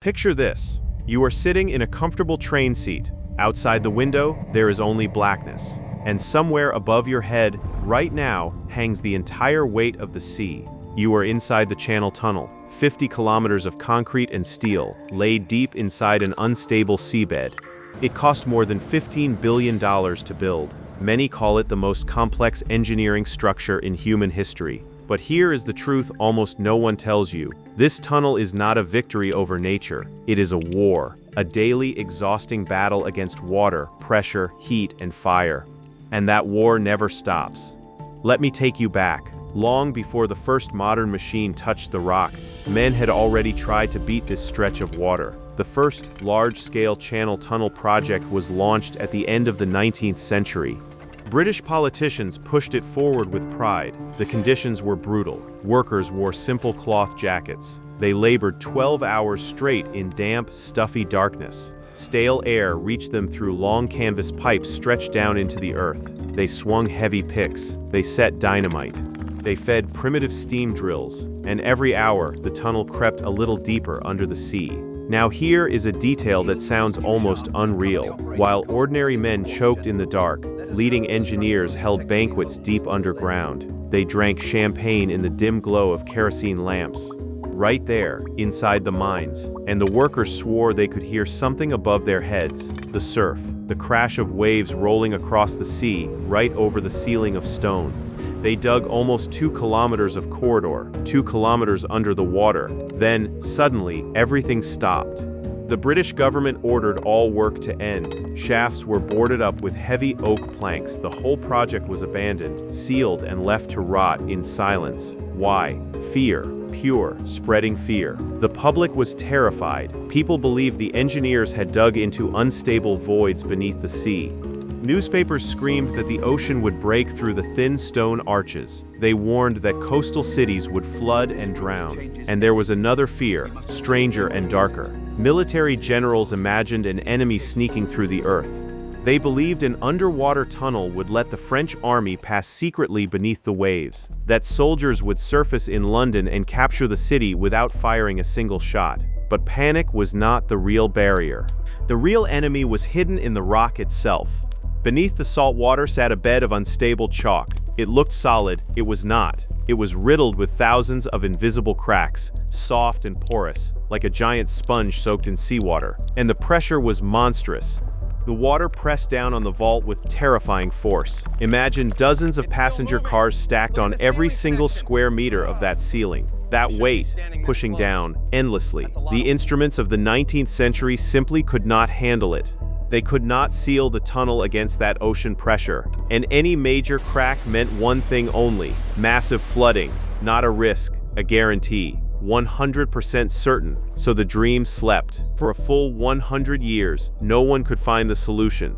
Picture this. You are sitting in a comfortable train seat. Outside the window, there is only blackness. And somewhere above your head, right now, hangs the entire weight of the sea. You are inside the Channel Tunnel, 50 kilometers of concrete and steel, laid deep inside an unstable seabed. It cost more than $15 billion to build. Many call it the most complex engineering structure in human history. But here is the truth almost no one tells you. This tunnel is not a victory over nature. It is a war, a daily exhausting battle against water, pressure, heat, and fire. And that war never stops. Let me take you back. Long before the first modern machine touched the rock, men had already tried to beat this stretch of water. The first large-scale channel tunnel project was launched at the end of the 19th century. British politicians pushed it forward with pride. The conditions were brutal. Workers wore simple cloth jackets. They labored 12 hours straight in damp, stuffy darkness. Stale air reached them through long canvas pipes stretched down into the earth. They swung heavy picks. They set dynamite. They fed primitive steam drills, and every hour the tunnel crept a little deeper under the sea. Now here is a detail that sounds almost unreal. While ordinary men choked in the dark, leading engineers held banquets deep underground. They drank champagne in the dim glow of kerosene lamps. Right there, inside the mines, and the workers swore they could hear something above their heads. The surf, the crash of waves rolling across the sea, right over the ceiling of stone. They dug almost 2 kilometers of corridor, 2 kilometers under the water. Then, suddenly, everything stopped. The British government ordered all work to end. Shafts were boarded up with heavy oak planks. The whole project was abandoned, sealed, and left to rot in silence. Why? Fear. Pure, spreading fear. The public was terrified. People believed the engineers had dug into unstable voids beneath the sea. Newspapers screamed that the ocean would break through the thin stone arches. They warned that coastal cities would flood and drown. And there was another fear, stranger and darker. Military generals imagined an enemy sneaking through the earth. They believed an underwater tunnel would let the French army pass secretly beneath the waves, that soldiers would surface in London and capture the city without firing a single shot. But panic was not the real barrier. The real enemy was hidden in the rock itself. Beneath the salt water sat a bed of unstable chalk. It looked solid. It was not. It was riddled with thousands of invisible cracks, soft and porous, like a giant sponge soaked in seawater. And the pressure was monstrous. The water pressed down on the vault with terrifying force. Imagine dozens of passenger cars stacked on every single square meter of that ceiling. That weight, pushing down, endlessly. The instruments of the 19th century simply could not handle it. They could not seal the tunnel against that ocean pressure. And any major crack meant one thing only: massive flooding. Not a risk, a guarantee. 100% certain, so the dream slept. For a full 100 years, no one could find the solution.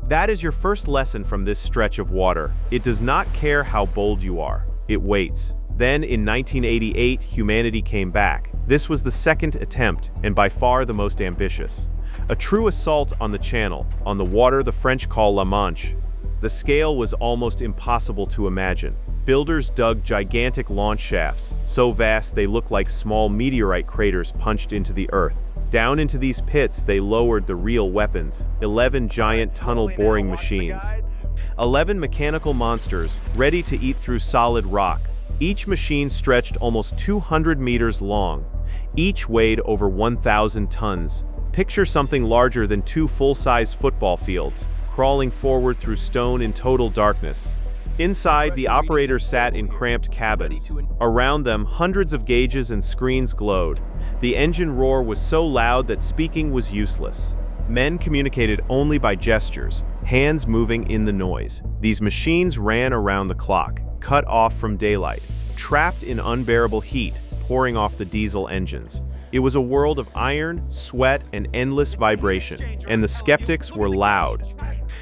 That is your first lesson from this stretch of water. It does not care how bold you are. It waits. Then, in 1988, humanity came back. This was the second attempt, and by far the most ambitious. A true assault on the channel, on the water the French call La Manche. The scale was almost impossible to imagine. Builders dug gigantic launch shafts, so vast they looked like small meteorite craters punched into the earth. Down into these pits they lowered the real weapons, 11 giant tunnel-boring machines. 11 mechanical monsters, ready to eat through solid rock. Each machine stretched almost 200 meters long. Each weighed over 1,000 tons. Picture something larger than 2 full-size football fields, crawling forward through stone in total darkness. Inside, the operators sat in cramped cabins. Around them, hundreds of gauges and screens glowed. The engine roar was so loud that speaking was useless. Men communicated only by gestures, hands moving in the noise. These machines ran around the clock, cut off from daylight, trapped in unbearable heat, pouring off the diesel engines. It was a world of iron, sweat, and endless vibration, and the skeptics were loud.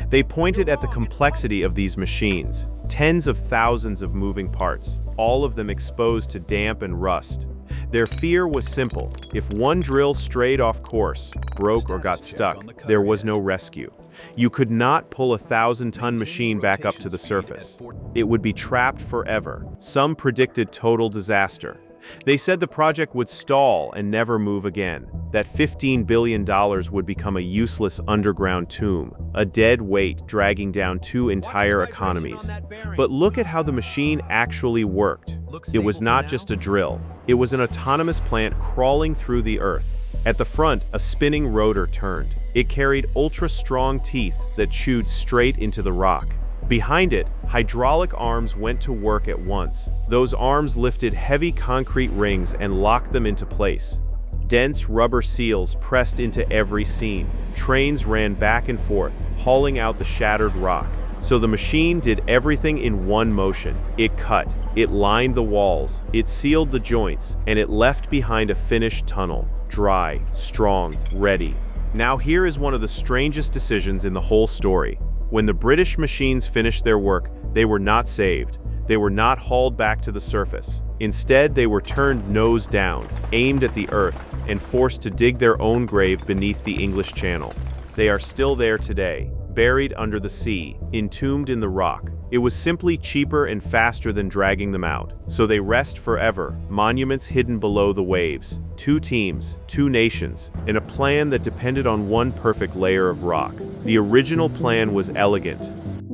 They pointed at the complexity of these machines. Tens of thousands of moving parts, all of them exposed to damp and rust. Their fear was simple. If one drill strayed off course, broke or got stuck, there was no rescue. You could not pull a 1,000-ton machine back up to the surface. It would be trapped forever. Some predicted total disaster. They said the project would stall and never move again, that $15 billion would become a useless underground tomb, a dead weight dragging down two entire economies. But look at how the machine actually worked. It was not just a drill. It was an autonomous plant crawling through the earth. At the front, a spinning rotor turned. It carried ultra-strong teeth that chewed straight into the rock. Behind it, hydraulic arms went to work at once. Those arms lifted heavy concrete rings and locked them into place. Dense rubber seals pressed into every seam. Trains ran back and forth, hauling out the shattered rock. So the machine did everything in one motion. It cut, it lined the walls, it sealed the joints, and it left behind a finished tunnel. Dry, strong, ready. Now here is one of the strangest decisions in the whole story. When the British machines finished their work, they were not saved. They were not hauled back to the surface. Instead, they were turned nose down, aimed at the earth, and forced to dig their own grave beneath the English Channel. They are still there today, buried under the sea, entombed in the rock. It was simply cheaper and faster than dragging them out. So they rest forever, monuments hidden below the waves. Two teams, two nations, in a plan that depended on one perfect layer of rock. The original plan was elegant.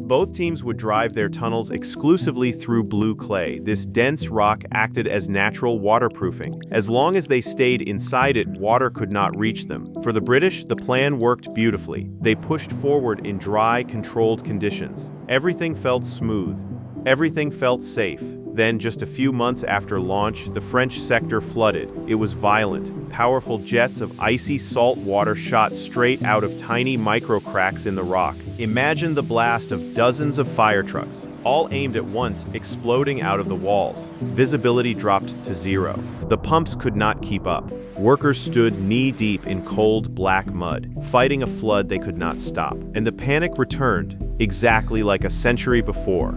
Both teams would drive their tunnels exclusively through blue clay. This dense rock acted as natural waterproofing. As long as they stayed inside it, water could not reach them. For the British, the plan worked beautifully. They pushed forward in dry, controlled conditions. Everything felt smooth. Everything felt safe. Then, just a few months after launch, the French sector flooded. It was violent. Powerful jets of icy salt water shot straight out of tiny micro cracks in the rock. Imagine the blast of dozens of fire trucks, all aimed at once, exploding out of the walls. Visibility dropped to zero. The pumps could not keep up. Workers stood knee-deep in cold, black mud, fighting a flood they could not stop. And the panic returned, exactly like a century before.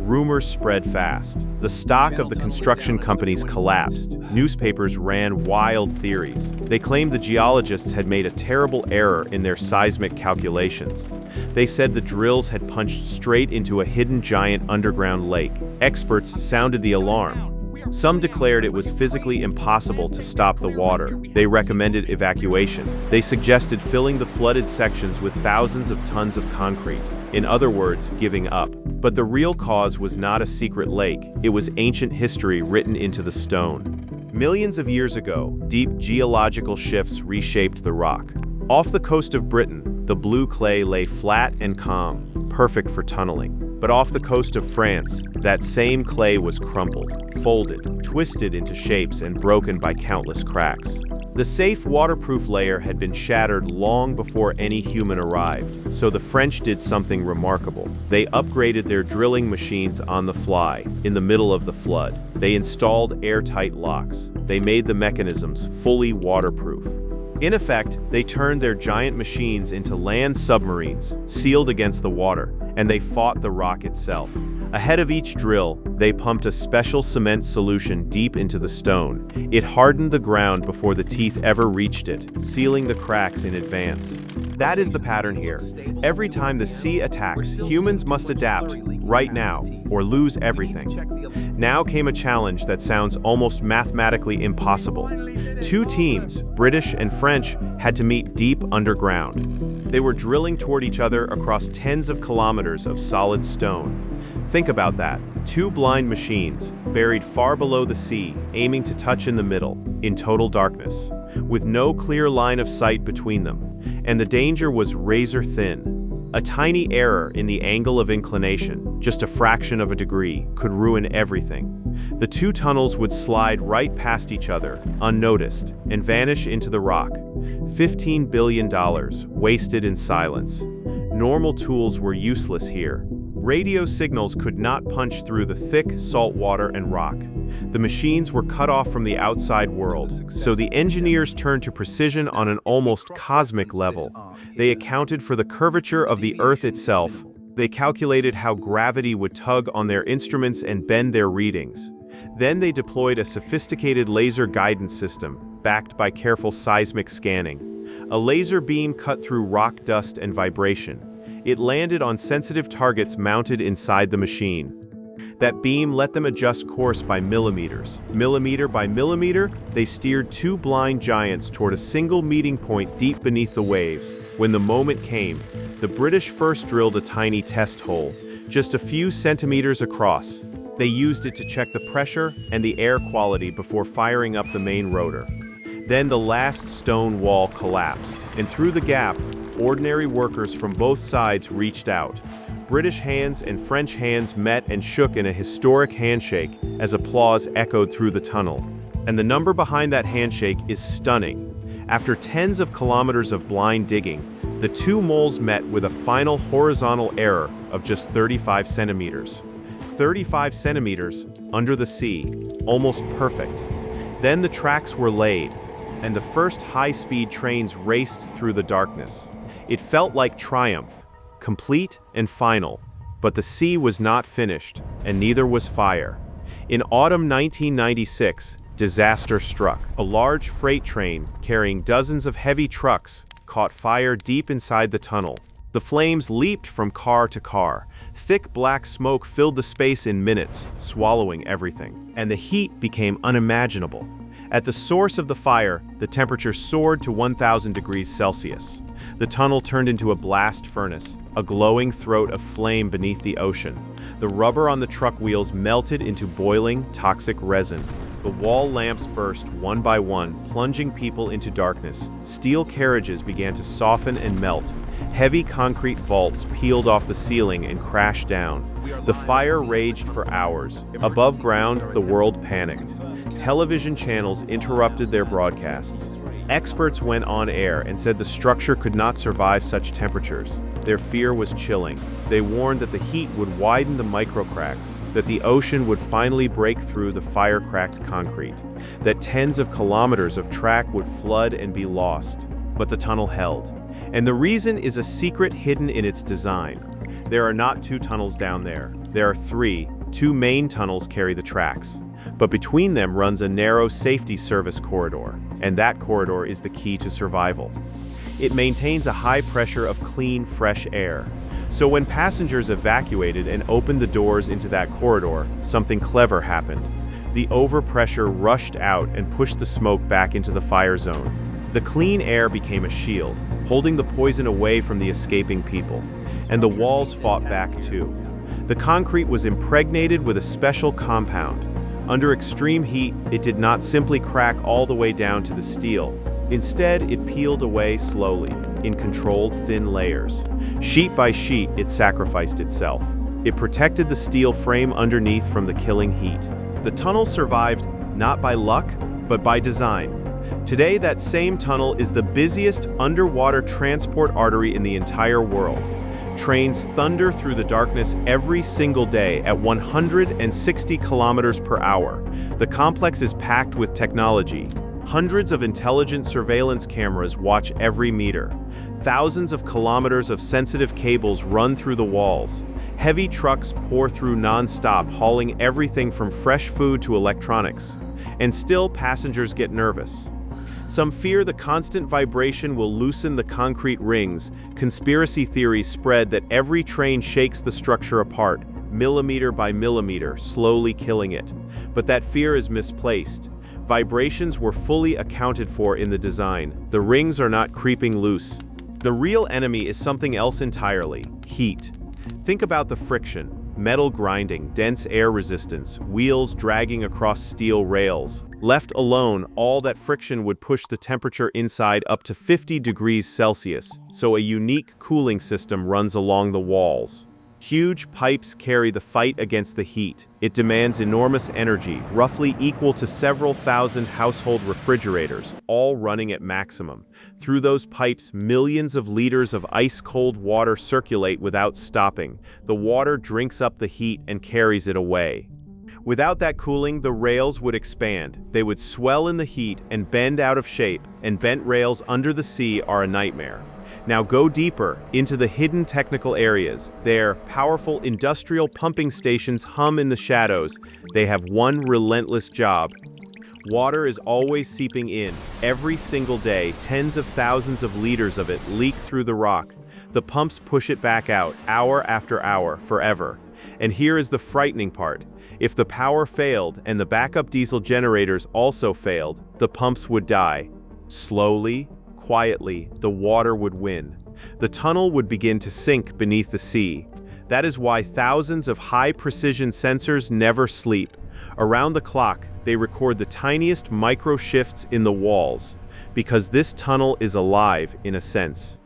Rumors spread fast. The stock of the construction companies collapsed. Newspapers ran wild theories. They claimed the geologists had made a terrible error in their seismic calculations. They said the drills had punched straight into a hidden giant underground lake. Experts sounded the alarm. Some declared it was physically impossible to stop the water. They recommended evacuation. They suggested filling the flooded sections with thousands of tons of concrete. In other words, giving up. But the real cause was not a secret lake. It was ancient history written into the stone. Millions of years ago, deep geological shifts reshaped the rock. Off the coast of Britain, the blue clay lay flat and calm, perfect for tunneling. But off the coast of France, that same clay was crumpled, folded, twisted into shapes and broken by countless cracks. The safe waterproof layer had been shattered long before any human arrived, so the French did something remarkable. They upgraded their drilling machines on the fly, in the middle of the flood. They installed airtight locks. They made the mechanisms fully waterproof. In effect, they turned their giant machines into land submarines, sealed against the water, and they fought the rock itself. Ahead of each drill, they pumped a special cement solution deep into the stone. It hardened the ground before the teeth ever reached it, sealing the cracks in advance. That is the pattern here. Every time the sea attacks, humans must adapt, right now, or lose everything. Now came a challenge that sounds almost mathematically impossible. Two teams, British and French, had to meet deep underground. They were drilling toward each other across tens of kilometers of solid stone. Think about that. Two blind machines, buried far below the sea, aiming to touch in the middle, in total darkness, with no clear line of sight between them. And the danger was razor thin. A tiny error in the angle of inclination, just a fraction of a degree, could ruin everything. The two tunnels would slide right past each other, unnoticed, and vanish into the rock. $15 billion, wasted in silence. Normal tools were useless here. Radio signals could not punch through the thick salt water and rock. The machines were cut off from the outside world, so the engineers turned to precision on an almost cosmic level. They accounted for the curvature of the Earth itself. They calculated how gravity would tug on their instruments and bend their readings. Then they deployed a sophisticated laser guidance system, backed by careful seismic scanning. A laser beam cut through rock dust and vibration. It landed on sensitive targets mounted inside the machine. That beam let them adjust course by millimeters. Millimeter by millimeter, they steered two blind giants toward a single meeting point deep beneath the waves. When the moment came, the British first drilled a tiny test hole, just a few centimeters across. They used it to check the pressure and the air quality before firing up the main rotor. Then the last stone wall collapsed, and through the gap, ordinary workers from both sides reached out. British hands and French hands met and shook in a historic handshake as applause echoed through the tunnel. And the number behind that handshake is stunning. After tens of kilometers of blind digging, the two moles met with a final horizontal error of just 35 centimeters. 35 centimeters under the sea, almost perfect. Then the tracks were laid, and the first high-speed trains raced through the darkness. It felt like triumph, complete and final. But the sea was not finished, and neither was fire. In autumn 1996, disaster struck. A large freight train carrying dozens of heavy trucks caught fire deep inside the tunnel. The flames leaped from car to car. Thick black smoke filled the space in minutes, swallowing everything. And the heat became unimaginable. At the source of the fire, the temperature soared to 1,000 degrees Celsius. The tunnel turned into a blast furnace, a glowing throat of flame beneath the ocean. The rubber on the truck wheels melted into boiling, toxic resin. The wall lamps burst one by one, plunging people into darkness. Steel carriages began to soften and melt. Heavy concrete vaults peeled off the ceiling and crashed down. The fire raged for hours. Above ground, the world panicked. Television channels interrupted their broadcasts. Experts went on air and said the structure could not survive such temperatures. Their fear was chilling. They warned that the heat would widen the microcracks, that the ocean would finally break through the fire-cracked concrete, that tens of kilometers of track would flood and be lost. But the tunnel held. And the reason is a secret hidden in its design. There are not two tunnels down there. There are three. Two main tunnels carry the tracks. But between them runs a narrow safety service corridor, and that corridor is the key to survival. It maintains a high pressure of clean, fresh air. So when passengers evacuated and opened the doors into that corridor, something clever happened. The overpressure rushed out and pushed the smoke back into the fire zone. The clean air became a shield, holding the poison away from the escaping people. And the walls fought back too. The concrete was impregnated with a special compound. Under extreme heat, it did not simply crack all the way down to the steel. Instead, it peeled away slowly, in controlled thin layers. Sheet by sheet, it sacrificed itself. It protected the steel frame underneath from the killing heat. The tunnel survived not by luck, but by design. Today, that same tunnel is the busiest underwater transport artery in the entire world. Trains thunder through the darkness every single day at 160 kilometers per hour. The complex is packed with technology. Hundreds of intelligent surveillance cameras watch every meter. Thousands of kilometers of sensitive cables run through the walls. Heavy trucks pour through non-stop, hauling everything from fresh food to electronics. And still, passengers get nervous. Some fear the constant vibration will loosen the concrete rings. Conspiracy theories spread that every train shakes the structure apart, millimeter by millimeter, slowly killing it. But that fear is misplaced. Vibrations were fully accounted for in the design. The rings are not creeping loose. The real enemy is something else entirely: heat. Think about the friction. Metal grinding, dense air resistance, wheels dragging across steel rails. Left alone, all that friction would push the temperature inside up to 50 degrees Celsius, so a unique cooling system runs along the walls. Huge pipes carry the fight against the heat. It demands enormous energy, roughly equal to several thousand household refrigerators, all running at maximum. Through those pipes, millions of liters of ice-cold water circulate without stopping. The water drinks up the heat and carries it away. Without that cooling, the rails would expand. They would swell in the heat and bend out of shape, and bent rails under the sea are a nightmare. Now go deeper into the hidden technical areas. There, powerful industrial pumping stations hum in the shadows. They have one relentless job. Water is always seeping in. Every single day, tens of thousands of liters of it leak through the rock. The pumps push it back out, hour after hour, forever. And here is the frightening part. If the power failed and the backup diesel generators also failed, the pumps would die. Slowly, quietly, the water would win. The tunnel would begin to sink beneath the sea. That is why thousands of high-precision sensors never sleep. Around the clock, they record the tiniest micro-shifts in the walls, because this tunnel is alive in a sense.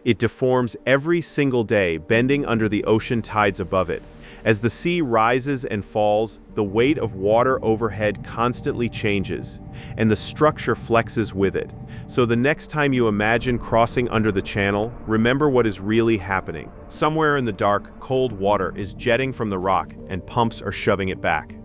It deforms every single day, bending under the ocean tides above it. As the sea rises and falls, the weight of water overhead constantly changes, and the structure flexes with it. So the next time you imagine crossing under the channel, remember what is really happening. Somewhere in the dark, cold water is jetting from the rock, and pumps are shoving it back.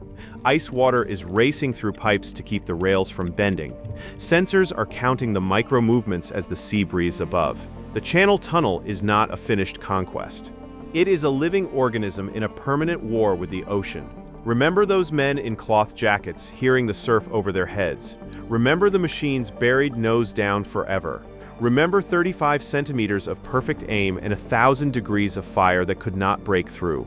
Ice water is racing through pipes to keep the rails from bending. Sensors are counting the micro-movements as the sea breathes above. The channel tunnel is not a finished conquest. It is a living organism in a permanent war with the ocean. Remember those men in cloth jackets hearing the surf over their heads. Remember the machines buried nose down forever. Remember 35 centimeters of perfect aim and 1,000 degrees of fire that could not break through.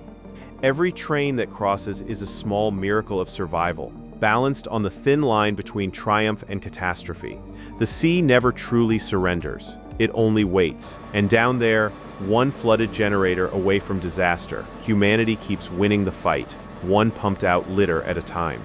Every train that crosses is a small miracle of survival, balanced on the thin line between triumph and catastrophe. The sea never truly surrenders. It only waits. And down there, one flooded generator away from disaster, humanity keeps winning the fight, one pumped out liter at a time.